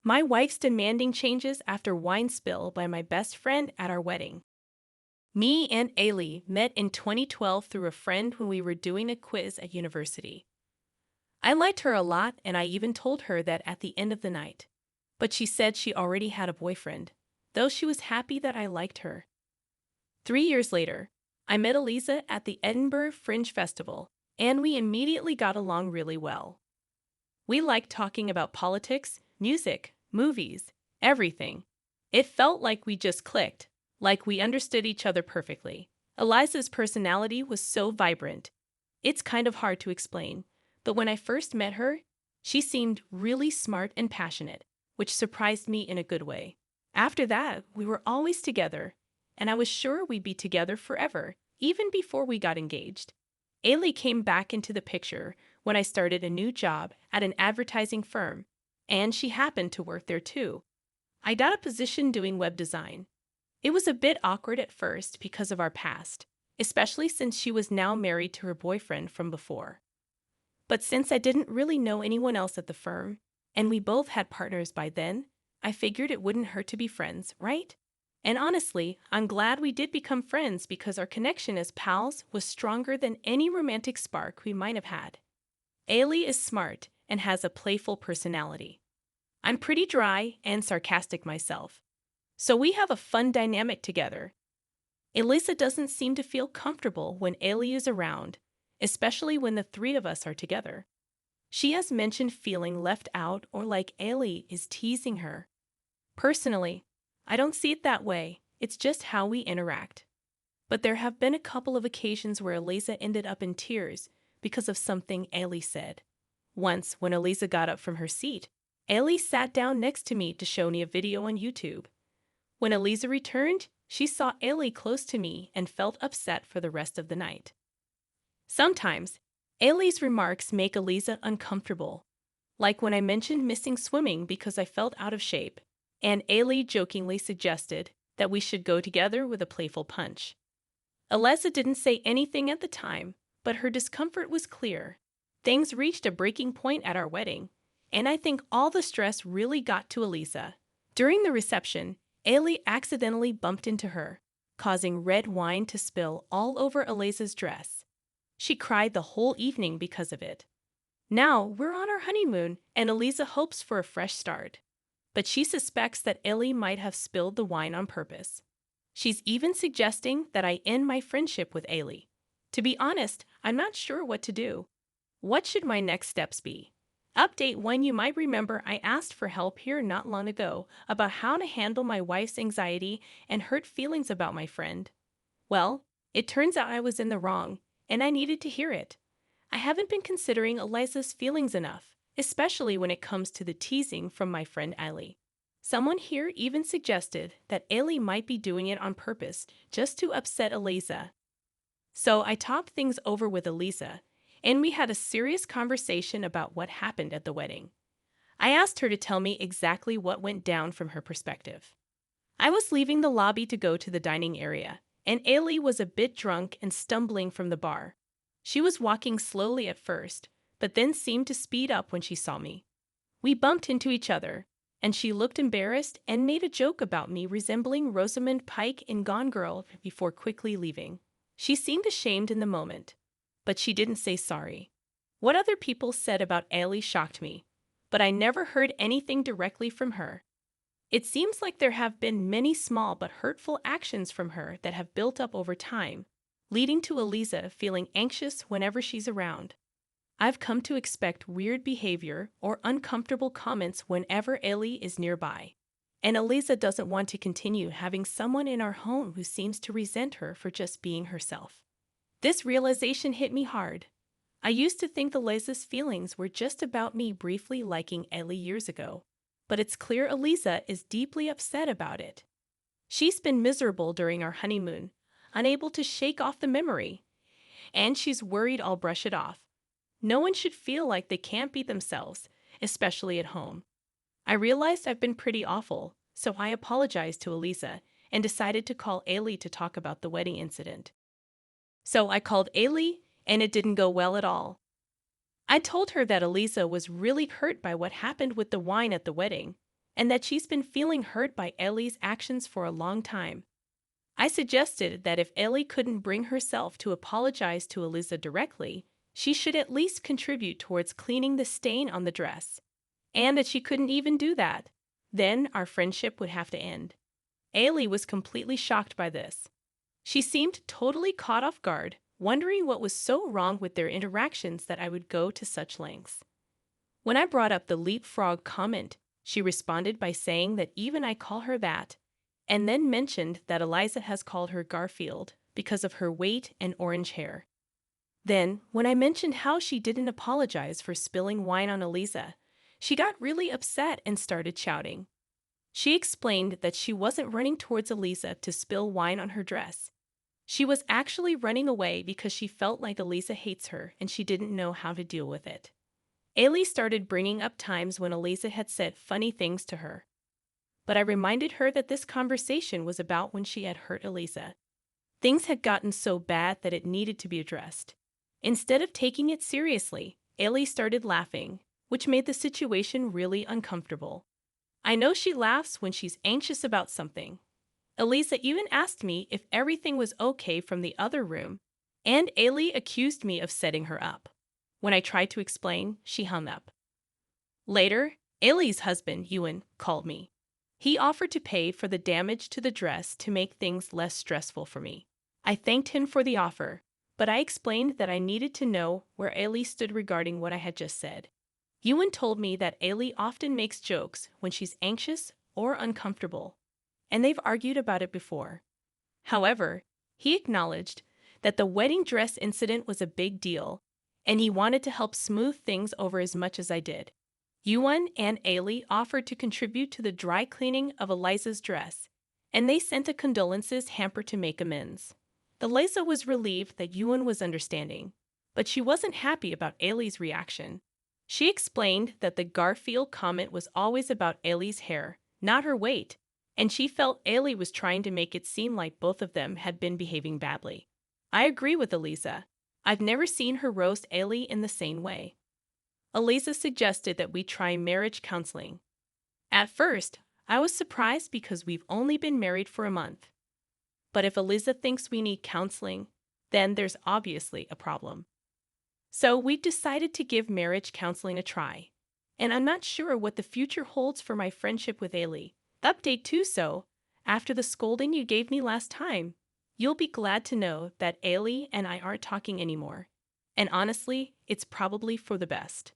My wife's demanding changes after wine spill by my best friend at our wedding. Me and Ailie met in 2012 through a friend when we were doing a quiz at university. I liked her a lot and I even told her that at the end of the night. But she said she already had a boyfriend, though she was happy that I liked her. 3 years later, I met Eliza at the Edinburgh Fringe Festival, and we immediately got along really well. We liked talking about politics, music, movies, everything. It felt like we just clicked, like we understood each other perfectly. Eliza's personality was so vibrant. It's kind of hard to explain, but when I first met her, she seemed really smart and passionate, which surprised me in a good way. After that, we were always together, and I was sure we'd be together forever, even before we got engaged. Ailie came back into the picture when I started a new job at an advertising firm, and she happened to work there too. I got a position doing web design. It was a bit awkward at first because of our past, especially since she was now married to her boyfriend from before. But since I didn't really know anyone else at the firm, and we both had partners by then, I figured it wouldn't hurt to be friends, right? And honestly, I'm glad we did become friends because our connection as pals was stronger than any romantic spark we might have had. Ailie is smart and has a playful personality. I'm pretty dry and sarcastic myself, so we have a fun dynamic together. Elisa doesn't seem to feel comfortable when Ailie is around, especially when the three of us are together. She has mentioned feeling left out or like Ailie is teasing her. Personally, I don't see it that way, it's just how we interact. But there have been a couple of occasions where Eliza ended up in tears because of something Ailie said. Once, when Eliza got up from her seat, Ailie sat down next to me to show me a video on YouTube. When Eliza returned, she saw Ailie close to me and felt upset for the rest of the night. Sometimes, Ailie's remarks make Eliza uncomfortable, like when I mentioned missing swimming because I felt out of shape, and Ailie jokingly suggested that we should go together with a playful punch. Eliza didn't say anything at the time, but her discomfort was clear. Things reached a breaking point at our wedding, and I think all the stress really got to Eliza. During the reception, Ailie accidentally bumped into her, causing red wine to spill all over Eliza's dress. She cried the whole evening because of it. Now we're on our honeymoon, and Eliza hopes for a fresh start. But she suspects that Ailie might have spilled the wine on purpose. She's even suggesting that I end my friendship with Ailie. To be honest, I'm not sure what to do. What should my next steps be? Update 1: You might remember I asked for help here not long ago about how to handle my wife's anxiety and hurt feelings about my friend. Well, it turns out I was in the wrong, and I needed to hear it. I haven't been considering Eliza's feelings enough, especially when it comes to the teasing from my friend Ailie. Someone here even suggested that Ailie might be doing it on purpose just to upset Eliza. So I talked things over with Eliza, and we had a serious conversation about what happened at the wedding. I asked her to tell me exactly what went down from her perspective. I was leaving the lobby to go to the dining area, and Ailie was a bit drunk and stumbling from the bar. She was walking slowly at first, but then seemed to speed up when she saw me. We bumped into each other, and she looked embarrassed and made a joke about me resembling Rosamund Pike in Gone Girl before quickly leaving. She seemed ashamed in the moment, but she didn't say sorry. What other people said about Ailie shocked me, but I never heard anything directly from her. It seems like there have been many small but hurtful actions from her that have built up over time, leading to Eliza feeling anxious whenever she's around. I've come to expect weird behavior or uncomfortable comments whenever Ailie is nearby. And Eliza doesn't want to continue having someone in our home who seems to resent her for just being herself. This realization hit me hard. I used to think Eliza's feelings were just about me briefly liking Ailie years ago, but it's clear Eliza is deeply upset about it. She's been miserable during our honeymoon, unable to shake off the memory, and she's worried I'll brush it off. No one should feel like they can't be themselves, especially at home. I realized I've been pretty awful, so I apologized to Eliza and decided to call Ailie to talk about the wedding incident. So I called Ailie, and it didn't go well at all. I told her that Eliza was really hurt by what happened with the wine at the wedding, and that she's been feeling hurt by Ailie's actions for a long time. I suggested that if Ailie couldn't bring herself to apologize to Eliza directly, she should at least contribute towards cleaning the stain on the dress, and that she couldn't even do that. Then our friendship would have to end. Ailie was completely shocked by this. She seemed totally caught off guard, wondering what was so wrong with their interactions that I would go to such lengths. When I brought up the leapfrog comment, she responded by saying that even I call her that, and then mentioned that Eliza has called her Garfield because of her weight and orange hair. Then, when I mentioned how she didn't apologize for spilling wine on Eliza, she got really upset and started shouting. She explained that she wasn't running towards Eliza to spill wine on her dress. She was actually running away because she felt like Eliza hates her and she didn't know how to deal with it. Ailie started bringing up times when Eliza had said funny things to her. But I reminded her that this conversation was about when she had hurt Eliza. Things had gotten so bad that it needed to be addressed. Instead of taking it seriously, Ailie started laughing, which made the situation really uncomfortable. I know she laughs when she's anxious about something. Eliza even asked me if everything was okay from the other room, and Ailie accused me of setting her up. When I tried to explain, she hung up. Later, Ailie's husband, Ewan, called me. He offered to pay for the damage to the dress to make things less stressful for me. I thanked him for the offer, but I explained that I needed to know where Ailie stood regarding what I had just said. Ewan told me that Ailie often makes jokes when she's anxious or uncomfortable, and they've argued about it before. However, he acknowledged that the wedding dress incident was a big deal, and he wanted to help smooth things over as much as I did. Ewan and Ailie offered to contribute to the dry cleaning of Eliza's dress, and they sent a condolences hamper to make amends. Eliza was relieved that Ewan was understanding, but she wasn't happy about Ailie's reaction. She explained that the Garfield comment was always about Ailie's hair, not her weight, and she felt Ailie was trying to make it seem like both of them had been behaving badly. I agree with Eliza. I've never seen her roast Ailie in the same way. Eliza suggested that we try marriage counseling. At first, I was surprised because we've only been married for a month. But if Eliza thinks we need counseling, then there's obviously a problem. So we decided to give marriage counseling a try. And I'm not sure what the future holds for my friendship with Ailie. Update too, so, after the scolding you gave me last time, you'll be glad to know that Ailie and I aren't talking anymore. And honestly, it's probably for the best.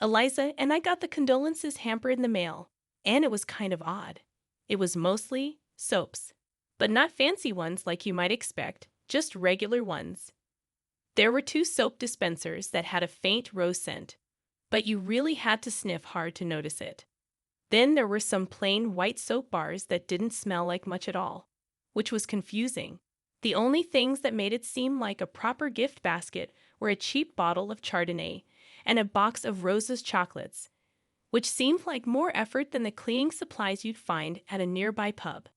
Eliza and I got the condolences hamper in the mail, and it was kind of odd. It was mostly soaps, but not fancy ones like you might expect, just regular ones. There were 2 soap dispensers that had a faint rose scent, but you really had to sniff hard to notice it. Then there were some plain white soap bars that didn't smell like much at all, which was confusing. The only things that made it seem like a proper gift basket were a cheap bottle of Chardonnay and a box of Rose's chocolates, which seemed like more effort than the cleaning supplies you'd find at a nearby pub.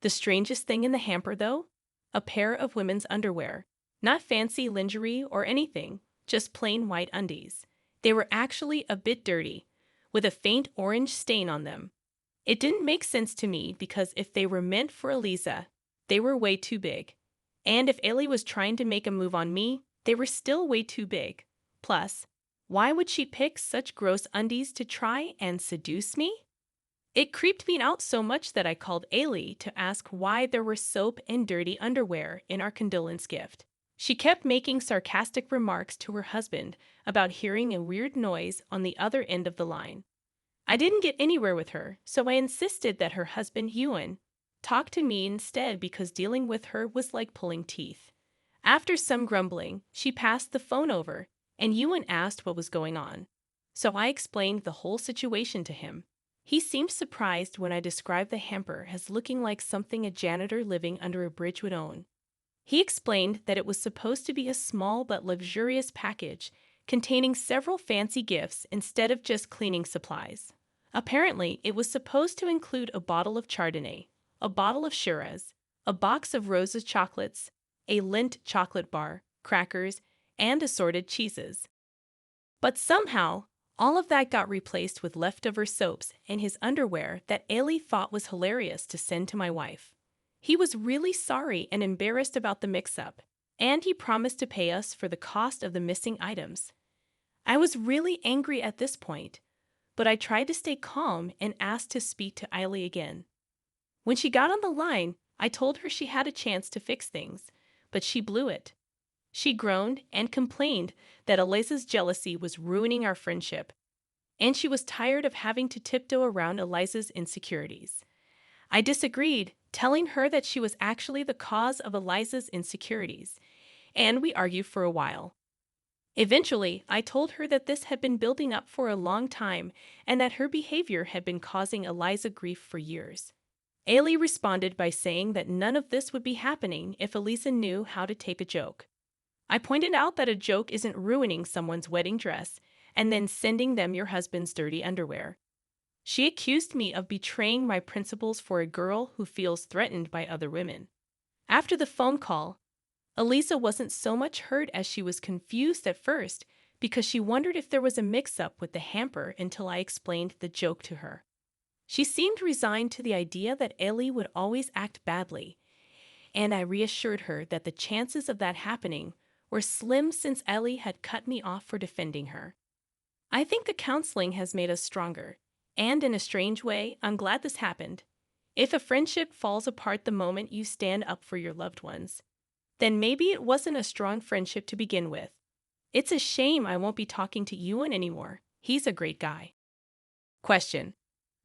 The strangest thing in the hamper, though? A pair of women's underwear. Not fancy lingerie or anything, just plain white undies. They were actually a bit dirty, with a faint orange stain on them. It didn't make sense to me because if they were meant for Eliza, they were way too big. And if Ailie was trying to make a move on me, they were still way too big. Plus, why would she pick such gross undies to try and seduce me? It creeped me out so much that I called Ailie to ask why there were soap and dirty underwear in our condolence gift. She kept making sarcastic remarks to her husband about hearing a weird noise on the other end of the line. I didn't get anywhere with her, so I insisted that her husband, Ewan, talk to me instead because dealing with her was like pulling teeth. After some grumbling, she passed the phone over, and Ewan asked what was going on. So I explained the whole situation to him. He seemed surprised when I described the hamper as looking like something a janitor living under a bridge would own. He explained that it was supposed to be a small but luxurious package containing several fancy gifts instead of just cleaning supplies. Apparently, it was supposed to include a bottle of Chardonnay, a bottle of Shiraz, a box of Rose's chocolates, a Lindt chocolate bar, crackers, and assorted cheeses. But somehow, All of that got replaced with leftover soaps and his underwear that Ailie thought was hilarious to send to my wife. He was really sorry and embarrassed about the mix-up, and he promised to pay us for the cost of the missing items. I was really angry at this point, but I tried to stay calm and asked to speak to Ailie again. When she got on the line, I told her she had a chance to fix things, but she blew it. She groaned and complained that Eliza's jealousy was ruining our friendship, and she was tired of having to tiptoe around Eliza's insecurities. I disagreed, telling her that she was actually the cause of Eliza's insecurities, and we argued for a while. Eventually, I told her that this had been building up for a long time and that her behavior had been causing Eliza grief for years. Ailie responded by saying that none of this would be happening if Eliza knew how to take a joke. I pointed out that a joke isn't ruining someone's wedding dress and then sending them your husband's dirty underwear. She accused me of betraying my principles for a girl who feels threatened by other women. After the phone call, Eliza wasn't so much hurt as she was confused at first because she wondered if there was a mix-up with the hamper until I explained the joke to her. She seemed resigned to the idea that Ailie would always act badly, and I reassured her that the chances of that happening were slim since Ailie had cut me off for defending her. I think the counseling has made us stronger, and in a strange way, I'm glad this happened. If a friendship falls apart the moment you stand up for your loved ones, then maybe it wasn't a strong friendship to begin with. It's a shame I won't be talking to Ewan anymore. He's a great guy. Question.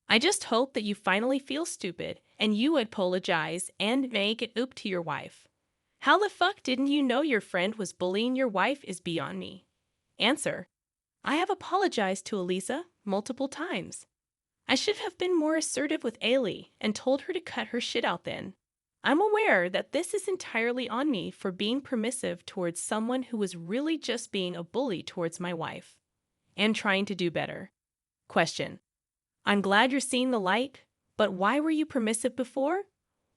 I just hope that you finally feel stupid and you apologize and make it up to your wife. How the fuck didn't you know your friend was bullying your wife is beyond me. Answer. I have apologized to Eliza multiple times. I should have been more assertive with Ailie and told her to cut her shit out then. I'm aware that this is entirely on me for being permissive towards someone who was really just being a bully towards my wife and trying to do better. Question. I'm glad you're seeing the light, but why were you permissive before?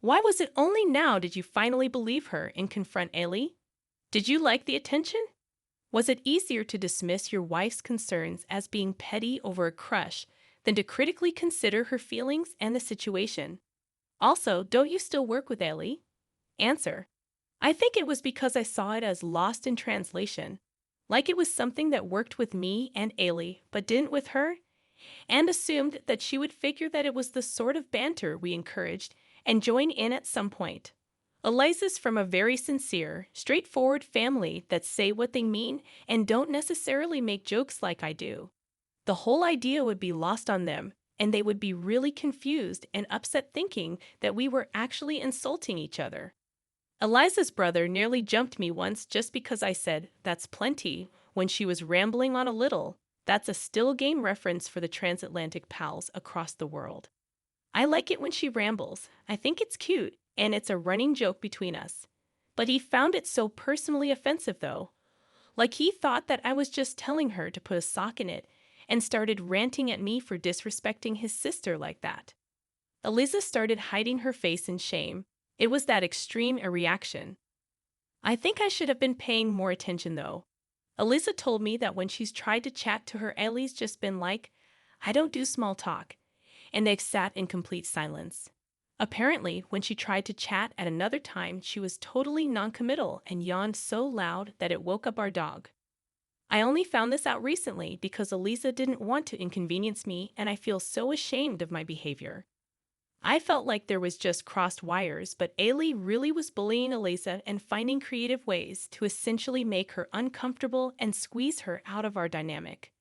Why was it only now did you finally believe her and confront Ailie? Did you like the attention? Was it easier to dismiss your wife's concerns as being petty over a crush than to critically consider her feelings and the situation? Also, don't you still work with Ailie? Answer. I think it was because I saw it as lost in translation, like it was something that worked with me and Ailie but didn't with her, and assumed that she would figure that it was the sort of banter we encouraged and join in at some point. Eliza's from a very sincere, straightforward family that say what they mean and don't necessarily make jokes like I do. The whole idea would be lost on them, and they would be really confused and upset thinking that we were actually insulting each other. Eliza's brother nearly jumped me once just because I said, "That's plenty," when she was rambling on a little. That's a still game reference for the transatlantic pals across the world. I like it when she rambles. I think it's cute, and it's a running joke between us. But he found it so personally offensive, though. Like he thought that I was just telling her to put a sock in it and started ranting at me for disrespecting his sister like that. Eliza started hiding her face in shame. It was that extreme a reaction. I think I should have been paying more attention, though. Eliza told me that when she's tried to chat to her, Ailie's just been like, "I don't do small talk," and they've sat in complete silence. Apparently, when she tried to chat at another time, she was totally noncommittal and yawned so loud that it woke up our dog. I only found this out recently because Eliza didn't want to inconvenience me, and I feel so ashamed of my behavior. I felt like there was just crossed wires, but Ailie really was bullying Eliza and finding creative ways to essentially make her uncomfortable and squeeze her out of our dynamic.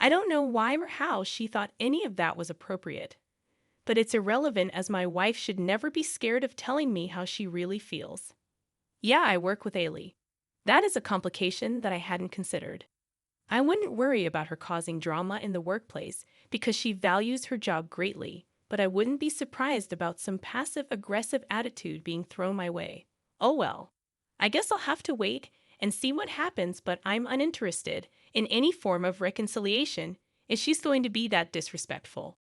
I don't know why or how she thought any of that was appropriate, but it's irrelevant as my wife should never be scared of telling me how she really feels. Yeah, I work with Ailie. That is a complication that I hadn't considered. I wouldn't worry about her causing drama in the workplace because she values her job greatly, but I wouldn't be surprised about some passive-aggressive attitude being thrown my way. Oh well. I guess I'll have to wait and see what happens, but I'm uninterested in any form of reconciliation if she's going to be that disrespectful.